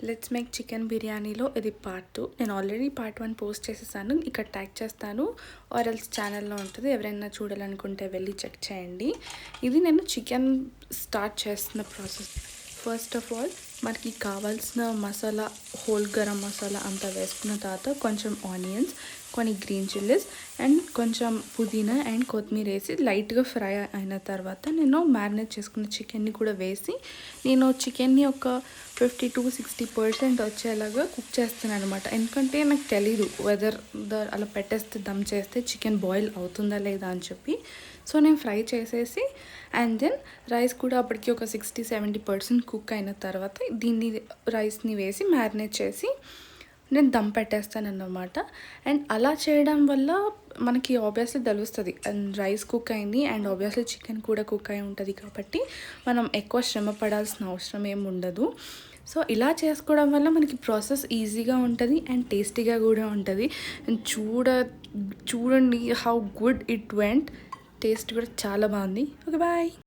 Let's make chicken బిర్యానీలో ఇది part 2. నేను ఆల్రెడీ పార్ట్ 1 పోస్ట్ చేసేసాను, ఇక్కడ ట్యాగ్ చేస్తాను ఆర్ ఎల్స్ ఛానల్లో ఉంటుంది. ఎవరైనా చూడాలనుకుంటే వెళ్ళి చెక్ చేయండి. ఇది నేను చికెన్ స్టార్ట్ చేస్తున్న ప్రాసెస్. ఫస్ట్ ఆఫ్ ఆల్ మనకి కావాల్సిన మసాలా, హోల్ గరం మసాలా అంతా వేసుకున్న తర్వాత కొంచెం ఆనియన్స్, కొన్ని గ్రీన్ చిల్లీస్ అండ్ కొంచెం పుదీనా అండ్ కొత్తిమీర వేసి లైట్గా ఫ్రై అయిన తర్వాత నేను మ్యారినేట్ చేసుకున్న చికెన్ని కూడా వేసి నేను చికెన్ని ఒక 50-60% వచ్చేలాగా కుక్ చేస్తాను అనమాట. ఎందుకంటే నాకు తెలీదు వెదర్ అలా పెట్టేస్తే దమ్ చేస్తే చికెన్ బాయిల్ అవుతుందా లేదా అని చెప్పి. సో నేను ఫ్రై చేసేసి అండ్ దెన్ రైస్ కూడా అప్పటికి ఒక 60-70% కుక్ అయిన తర్వాత దీన్ని రైస్ని వేసి మ్యారినేట్ చేసి నేను దమ్ పెట్టేస్తాను అన్నమాట. అండ్ అలా చేయడం వల్ల మనకి ఆబ్వియస్లీ తెలుస్తుంది అండ్ రైస్ కుక్ అయింది అండ్ ఆబ్వియస్లీ చికెన్ కూడా కుక్ అయి ఉంటుంది కాబట్టి మనం ఎక్కువ శ్రమ పడాల్సిన అవసరం ఏమి ఉండదు. సో ఇలా చేసుకోవడం వల్ల మనకి ప్రాసెస్ ఈజీగా ఉంటుంది అండ్ టేస్టీగా కూడా ఉంటుంది. చూడండి how good it went. Taste కూడా చాలా బాగుంది. Okay, bye.